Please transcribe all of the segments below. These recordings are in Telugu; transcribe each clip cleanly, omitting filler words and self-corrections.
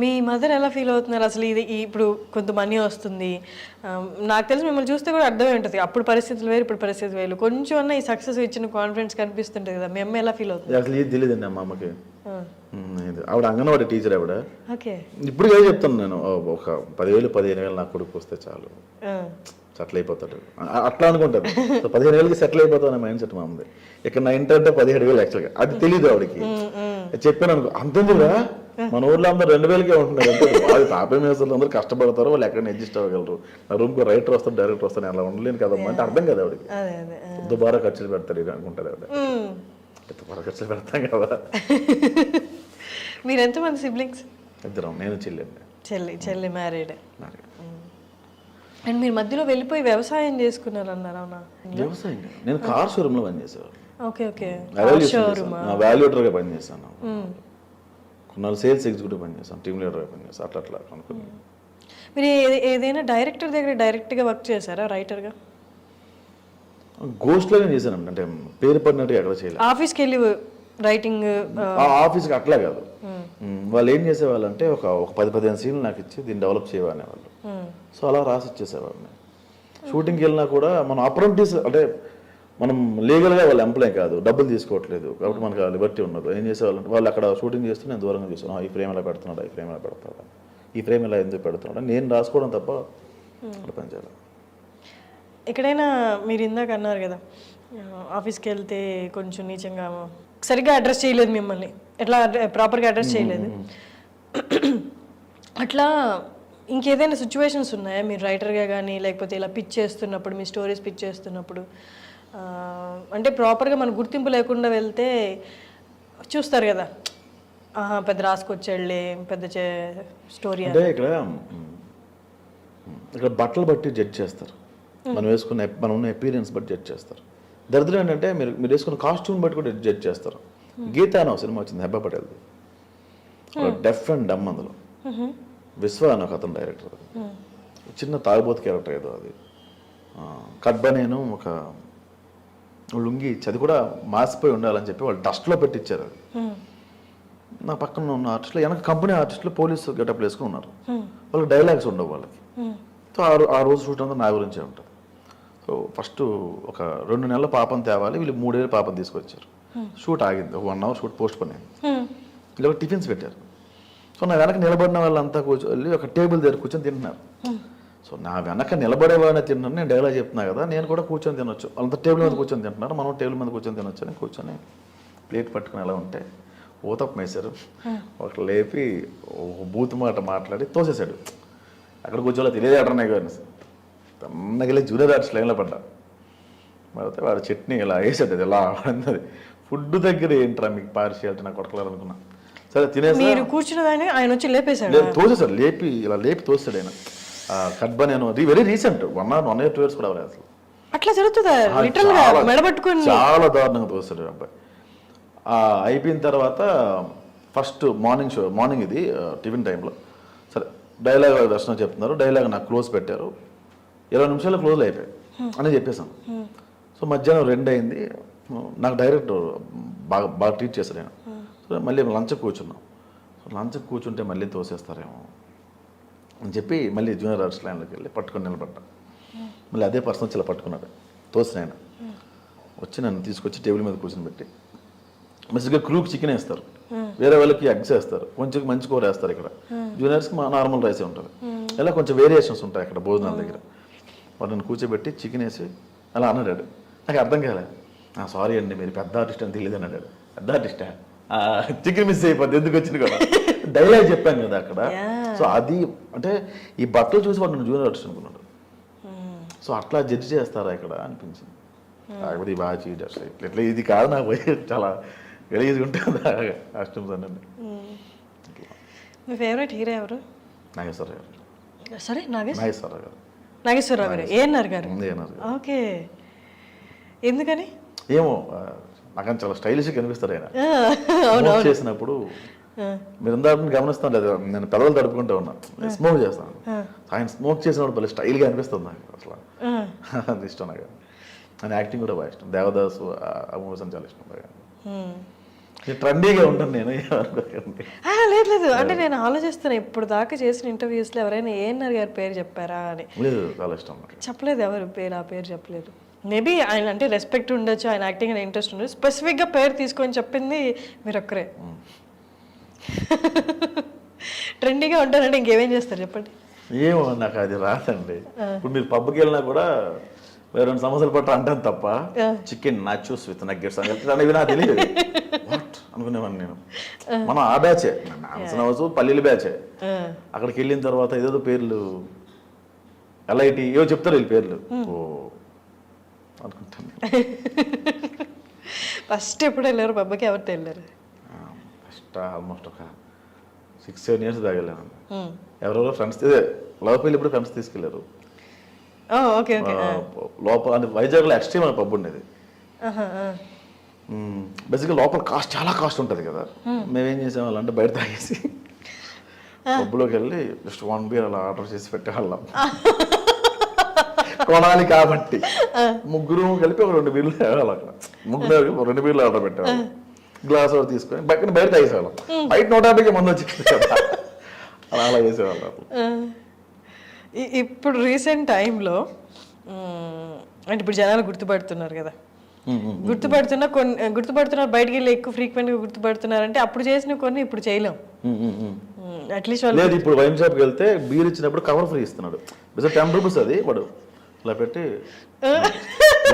మీ మదర్ ఎలా ఫీల్ అవుతున్నారు అసలు? ఇది ఇప్పుడు కొంత మనీ వస్తుంది, నాకు తెలిసి మిమ్మల్ని చూస్తే కూడా అర్థమై ఉంటుంది, అప్పుడు పరిస్థితులు వేరు ఇప్పుడు పరిస్థితులు వేరు, కొంచెం అన్న ఈ సక్సెస్ ఇచ్చిన కాన్ఫిడెన్స్ కనిపిస్తుంటుంది కదా, మీ అమ్మ ఎలా ఫీల్ అవుతుంది? అసలు ఇది తెలియదండి మా అమ్మకి. ఆవిడ అంగన్వాడీ టీచర్ ఆవిడ. ఓకే. ఇప్పుడు ఏం చెప్తాను నేను, ఒక 10,000-15,000 నా కొడుకు వస్తే చాలు, సెటిల్ అయిపోతాడు అట్లా అనుకుంటాను. 15,000కి సెటిల్ అయిపోతాను అనే మైండ్ సెట్ మా అమ్మది. ఇక్కడ నా ఇంటర్ అంటే 17,000 యాక్చువల్గా, అది తెలియదు ఆవిడకి. చెప్పాను అనుకో, అంతేందుకురా మన ఊర్లో అందరూ 2,000కే ఉంటున్నారు అంటే, వాళ్ళు తాపే మేసలు అందరూ కష్టపడతారు, వాళ్ళు ఎక్కడైనా అడ్జస్ట్ అవ్వగలరు, నా రూమ్కి రైటర్ వస్తారు డైరెక్టర్ వస్తారు, అలా ఉండలేను కదమ్మా అంటే అర్థం కదా ఆవిడకి. దుబారా ఖర్చులు పెడతారు ఇది అనుకుంటారు ఆవిడ. దుబారా ఖర్చులు పెడతాం కదా. మీరు ఎంతమంది సిబ్లింగ్స్? ఇద్దరం, నేను చెల్లి మ్యారీడ్. అండ్ మీరు మధ్యలో వెళ్ళిపోయి వ్యవసాయం చేసుకున్నారు అన్నారు, అవునా? వ్యవసాయం నేను కార్ షోరూమ్ లో పనిచేసేవాడు. Okay okay. వాల్యూటర్గా పనిచేశాను, కొన్నాళ్ళు సేల్స్ ఎగ్జిక్యూటివ్ పనిచేస్తాను, టీమ్ లీడర్గా పనిచేస్తాను, అట్లా అట్లా అనుకుని. మీరు ఏదైనా డైరెక్టర్ దగ్గర డైరెక్ట్గా వర్క్ చేశారా రైటర్గా? గోస్ట్లోనే చేశాను, అంటే పేరు పడినట్టు ఎక్కడ చేయలేదు. ఆఫీస్కి వెళ్ళి రైటింగ్? ఆఫీస్కి అట్లా కాదు, వాళ్ళు ఏం చేసేవాళ్ళు అంటే ఒక 10-15 సీన్లు నాకు ఇచ్చి దీన్ని డెవలప్ చేయవనే వాళ్ళు. సో అలా రాసి ఇచ్చేసేవాళ్ళని. షూటింగ్కి వెళ్ళినా కూడా మనం అప్రెంటిస్ అంటే మనం లీగల్గా వాళ్ళ ఎంప్లాయ్ కాదు, డబ్బులు తీసుకోవట్లేదు కాబట్టి మనకు లిబర్టీ ఉండదు. ఏం చేసేవాళ్ళు, వాళ్ళు అక్కడ షూటింగ్ చేస్తూ నేను దూరంగా చూసాను, ఈ ఫ్రేమ్ ఎలా పెడుతున్నాడు, ఈ ఫ్రేమ్ ఎలా పెడతాడు, ఈ ఫ్రేమ్ ఎలా ఎందుకు పెడుతున్నాడు, నేను రాసుకోవడం తప్ప అక్కడ పనిచేయాలి. ఎక్కడైనా మీరు ఇందాక అన్నారు కదా, ఆఫీస్కి వెళ్తే కొంచెం నీచంగా సరిగ్గా అడ్రస్ చేయలేదు మిమ్మల్ని, ఎట్లా ప్రాపర్గా అడ్రస్ చేయలేదు, అట్లా ఇంకేదైనా సిచ్యువేషన్స్ ఉన్నాయా మీరు రైటర్గా కానీ, లేకపోతే ఇలా పిచ్ చేస్తున్నప్పుడు, మీ స్టోరీస్ పిచ్ చేస్తున్నప్పుడు, అంటే ప్రాపర్గా మన గుర్తింపు లేకుండా వెళ్తే చూస్తారు కదా, పెద్ద రాసుకొచ్చాడులే పెద్ద స్టోరీ అంటే ఇక్కడ బట్టలు బట్టి జడ్జ్ చేస్తారు, మనం ఉన్న ఎపీరియన్స్ బట్టి జడ్జ్ చేస్తారు. దరిద్రం ఏంటంటే మీరు వేసుకున్న కాస్ట్యూమ్ బట్టి కూడా జడ్జ్ చేస్తారు. గీత అనే సినిమా వచ్చింది హెబ్బా పటేల్ది, డెఫ్ అండ్ డమ్, అందులో విశ్వ అని ఒక అతను డైరెక్టర్, చిన్న తాగుబోతు క్యారెక్టర్ ఏదో అది, కడ్బా నేను ఒక లుంగి ఇచ్చి అది కూడా మాసిపోయి ఉండాలని చెప్పి వాళ్ళు డస్ట్లో పెట్టించారు. అది నా పక్కన ఉన్న ఆర్టిస్టులు, వెనక కంపెనీ ఆర్టిస్టులు పోలీసు గెటప్లు వేసుకుని ఉన్నారు, వాళ్ళకి డైలాగ్స్ ఉండవు వాళ్ళకి. సో ఆ రోజు షూట్ అంతా నా గురించే ఉంటుంది. సో ఫస్ట్ ఒక 2 నెలల పాపం తేవాలి, వీళ్ళు 3 ఏళ్ళ పాపం తీసుకొచ్చారు. షూట్ ఆగింది, ఒక 1 అవర్ షూట్ పోస్ట్ పోన్ అయింది. వీళ్ళు టిఫిన్స్ పెట్టారు. సో నా వెనక నిలబడిన వాళ్ళంతా కూర్చొని ఒక టేబుల్ దగ్గర కూర్చొని తింటున్నారు. సో నా వెనక నిలబడేవాడిని తిన్నాను, నేను డైలాగ్ చెప్తున్నా కదా, నేను కూడా కూర్చొని తినొచ్చు, వాళ్ళంతా టేబుల్ మీద కూర్చొని తింటున్నారు, మనం టేబుల్ మీద కూర్చొని తినొచ్చు అని కూర్చొని ప్లేట్ పట్టుకుని ఎలా ఉంటే ఊతప్ప వేశారు. ఒక లేపి ఒక బూత్ మాట మాట్లాడి తోసేశాడు. అక్కడ కూర్చోలో తెలియదేటనే కానీ తన్నగిలే జూనియర్ ఆర్టిస్ట్ లైన్లో పడ్డా. పడితే వాడు చట్నీ ఇలా వేసాడు, అది ఎలా అన్నది. ఫుడ్ దగ్గర ఏంట్రా మీకు పార్షియాలిటీ, నాకు కొడకలేదనుకున్నా. సరే తినేసి కూర్చున్నదాన్ని ఆయన వచ్చి లేపేశాడు, తోసేశాడు, లేపి తోసాడు ఆయన. కడ్బా నేను వెరీ రీసెంట్ 1 or 2 years కూడా అవ్వలేదు అసలు. అట్లా జరుగుతుందా? చాలా దారుణంగా తోస్తాడు అబ్బాయి. అయిపోయిన తర్వాత ఫస్ట్ మార్నింగ్ ఇది టిఫిన్ టైంలో సరే డైలాగ్ దర్శనం చెప్తున్నారు, డైలాగ్ నాకు క్లోజ్ పెట్టారు, 20 నిమిషాల్లో క్లోజ్ అయిపోయాయి అని చెప్పేసాను. సో మధ్యాహ్నం 2 అయింది, నాకు డైరెక్టర్ బాగా ట్రీట్ చేశాడు ఆయన. సో మళ్ళీ లంచ్కి కూర్చున్నాం. సో లంచ్కి కూర్చుంటే మళ్ళీ తోసేస్తారేమో అని చెప్పి మళ్ళీ జూనియర్ ఆర్టిస్ట్ లైన్లోకి వెళ్ళి పట్టుకొని నిలబడ్డా. మళ్ళీ అదే పర్సన్ వచ్చి ఇలా పట్టుకున్నాడు, తోసిన ఆయన వచ్చి నన్ను తీసుకొచ్చి టేబుల్ మీద కూర్చొని పెట్టి మంచిగా క్రూకి చికెన్ వేస్తారు, వేరే వాళ్ళకి ఎగ్స్ వేస్తారు, కొంచెం మంచి కూర వేస్తారు. ఇక్కడ జూనియర్స్కి మా నార్మల్ రైసే ఉంటుంది, ఇలా కొంచెం వేరియేషన్స్ ఉంటాయి అక్కడ భోజనాల దగ్గర. వాడు నన్ను కూర్చోబెట్టి చికెన్ వేసి అలా అన్నాడు. నాకు అర్థం కాలే, సారీ అండి మీరు పెద్ద ఆర్టిస్ట్ అని తెలియదు అన్నాడు. పెద్ద ఆర్టిస్టా, చికెన్ మిస్ అయిపోద్ది ఎందుకు వచ్చింది కదా, డైలాగ్ చెప్పాను కదా అక్కడ. సో అది అంటే ఈ బట్టలు చూసి వాడు నన్ను జూనియర్ ఆర్టిస్ట్ అనుకున్నాడు. సో అట్లా జడ్జి చేస్తారా ఇక్కడ అనిపించింది. కాకపోతే బాగా చీటర్స్ ఇట్లా ఇది కాదు, నాకు పోయి చాలా గలీజ్గా ఉంటుంది కాస్ట్యూమ్స్ అన్నీ. మీ ఫేవరెట్ హీరో ఎవరు? నాగేశ్వరరావు గారు. సరే నాగేశ్వరరావు గారు. నాగేశ్వరరావు గారు, ఏఎన్ఆర్ గారు. ఓకే, ఎందుకని? ఏమో నాకు చాలా స్టైలిష్గా కనిపిస్తారు ఆయన. చేసినప్పుడు మీరు ఇందాక గమనిస్తాను లేదు, నేను పెదవులు తడుపుకుంటూ ఉన్నాను, స్మోక్ చేస్తాను. ఆయన స్మోక్ చేసినప్పుడు భలే స్టైల్గా అనిపిస్తుంది నాకు అసలు. అది ఇష్టం నాకు. ఆయన యాక్టింగ్ కూడా బాగా ఇష్టం. దేవదాసు ఆ మూవీస్ అని చాలా ఇష్టం బాగా. ట్రెండీగా ఉంటాను నేను ఏమనుకోకండి. లేదు లేదు, అంటే నేను ఆలోచిస్తాను ఇప్పుడు దాకా చేసిన ఇంటర్వ్యూస్లో ఎవరైనా ఏఎన్ఆర్ గారి పేరు చెప్పారా అని. లేదు, చాలా ఇష్టం నాకు. చెప్పలేదు ఎవరు పేరు, ఆ పేరు చెప్పలేదు. మేబీ ఆయన అంటే రెస్పెక్ట్ ఉండొచ్చు, ఆయన యాక్టింగ్ అని ఇంట్రెస్ట్ ఉండొచ్చు. స్పెసిఫిక్గా పేరు తీసుకొని చెప్పింది మీరు ఒక్కరే. ట్రెండీగా ఉంటానంటే ఇంకేమేం చేస్తారు చెప్పండి. ఏమో నాకు అది రాదండి. ఇప్పుడు మీరు పబ్కి వెళ్ళినా కూడా 2 సంవత్సరాల పాటు అంటాను తప్ప చికెన్ నాచోస్ విత్ నగ్గెట్స్ అని ఇవి నాకు తెలియదు. వాట్ అనుకునేవాడిని నేను. మనం ఆ బ్యాచే, నాన్సనవచ్చు పల్లీల బ్యాచే. అక్కడికి వెళ్ళిన తర్వాత ఏదేదో పేర్లు ఎల్ఐటి ఏవో చెప్తారు వీళ్ళు పేర్లు. ఓ అనుకుంటాను. ఫస్ట్ ఎప్పుడు వెళ్ళారు పబ్కి, ఎవరితో వెళ్ళారు? ఫస్ట్ ఆల్మోస్ట్ ఒక 6-7 years దాకా వెళ్ళాను. ఎవరెవరో ఫ్రెండ్స్ లవ్ పెళ్ళి ఇప్పుడు ఫ్రెండ్స్ తీసుకెళ్ళారు. Okay okay. లోపల అంటే వైజాగ్లో ఎక్స్ట్రీమ్ అనే పబ్ ఉండేది. బేసిక్గా లోపల చాలా కాస్ట్ ఉంటుంది కదా. మేమేం చేసేవాళ్ళం అంటే బయట తాగేసి పబ్లోకి వెళ్ళి జస్ట్ 1 beer అలా ఆర్డర్ చేసి పెట్టేవాళ్ళం. కొనాలి కాబట్టి ముగ్గురు కలిపి ఒక 2 beerలు తేవాలి. అక్కడ ముగ్గురు 2 beerలు ఆర్డర్ పెట్టేవాళ్ళం. గ్లాస్ ఒకటి తీసుకొని బయట తాగేసేవాళ్ళం. బయట 150కి మంది వచ్చి అలా చేసేవాళ్ళం. ఇప్పుడు రీసెంట్ టైంలో అంటే ఇప్పుడు జనాలు గుర్తుపడుతున్నారు కదా, గుర్తుపడుతున్నారు బయటికి వెళ్ళి ఎక్కువ ఫ్రీక్వెంట్గా గుర్తుపడుతున్నారంటే అప్పుడు చేసిన కొన్ని ఇప్పుడు చేయలేం. అట్లీస్ట్ లేదు, ఇప్పుడు వైన్ షాప్కి వెళ్తే బీర్ ఇచ్చినప్పుడు కవర్ ఫ్రీ ఇస్తున్నాడు. బికాజ్ 10 rupees అది వాడు ఇలా పెట్టి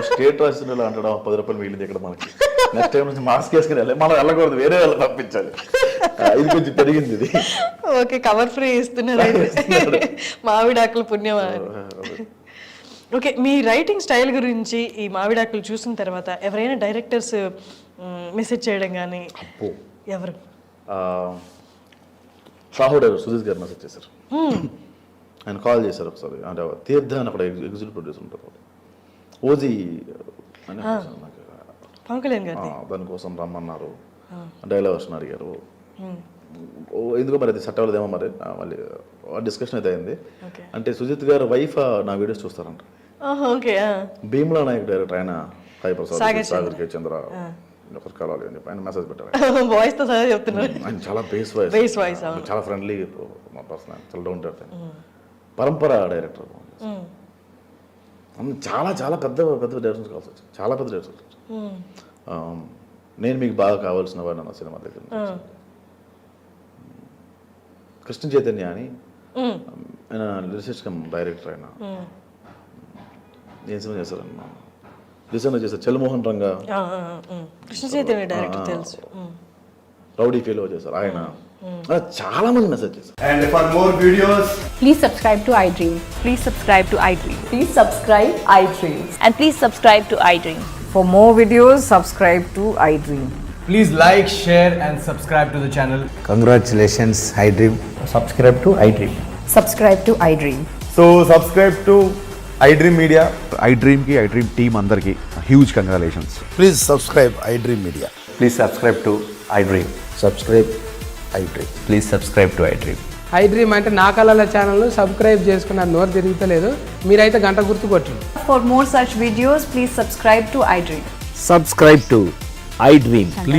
స్టేట్ రాసిన అంటాడు 10 రూపాయలు మిగిలింది ఇక్కడ మనకి. నెక్స్ట్ టైం నుంచి మాస్క్ వేసుకుని వెళ్ళాలి, మనం వెళ్ళకూడదు, వేరే వాళ్ళు పంపించాలి. ఇది కొంచెం పెరిగింది ఇది. ఓకే, కవర్ ఫ్రీ ఇస్తున్నారు. మావిడాకుల పుణ్యమా. ఓకే, మీ రైటింగ్ స్టైల్ గురించి ఈ మావిడాకులు చూసిన తర్వాత ఎవరైనా డైరెక్టర్స్ మెసేజ్ చేయడం కానీ? ఎవరు? షాహు డైరెక్టర్ సుజిత్ గారు మెసేజ్ చేశారు. ఆయన కాల్ చేశారు ఒకసారి. అంటే తీర్థ అని అక్కడ ఎగ్జిక్యూటివ్ ప్రొడ్యూసర్ ఉంటారు, ఓజీ అని పవన్ కళ్యాణ్ గారు. దానికోసం రమ్మన్నారు, డైలాగ్ వర్షన్ అడిగారు. ఎందుకో మరి అది సెట్ అవ్వలేదేమో మరి. మళ్ళీ డిస్కషన్ అయితే అయింది. అంటే సుజిత్ గారు వైఫ్ నా వీడియోస్ చూస్తారంట. భీమ్లా నాయక్ డైరెక్టర్ ఆయన సాగర్ కే చంద్ర ఒకరు కలవాలి అని చెప్పి ఆయన మెసేజ్ పెట్టారు. వాయిస్ తో సహా చెప్తున్నారు. ఆయన చాలా బేస్ వాయిస్, చాలా ఫ్రెండ్లీ పర్సన్, చాలా డౌన్ టు ఎర్త్. పరంపర డైరెక్టర్. చాలా చాలా పెద్ద పెద్ద డైరెక్టర్స్ కావాల్సి వచ్చింది, చాలా పెద్ద డైరెక్టర్స్. నేను మీకు బాగా కావాల్సిన వాడు నా సినిమా దగ్గర కృష్ణ చైతన్య అని ఆయన లిరిసిస్ట్ కమ్ డైరెక్టర్. ఆయన ఏం సినిమా చేశారన్న రీసెంట్గా చేశారు, చల్మోహన్ రంగా. కృష్ణ చైతన్య డైరెక్టర్ తెలుసు. రౌడీ ఫీలో చేశారు ఆయన. చాలా మంది మెసేజ్ చేశారు. And for more videos, please subscribe to iDream. Please subscribe to iDream. Please subscribe iDream. And please subscribe to iDream. For more videos, subscribe to iDream. please like, share and subscribe to the channel. Congratulations, iDream. Subscribe to iDream. Subscribe to iDream. So subscribe to iDream Media. iDream ki iDream team andarki huge congratulations. Please subscribe iDream Media. Please subscribe to iDream. Subscribe iDream. Please subscribe to iDream. iDream అంటే నా కళల ఛానల్ సబ్స్క్రైబ్ చేసుకున్న నోరు తిరుగుతలేదు, మీరైతే గంట గుర్తు కొట్టండి. For more such videos, please subscribe to iDream. Subscribe to iDream.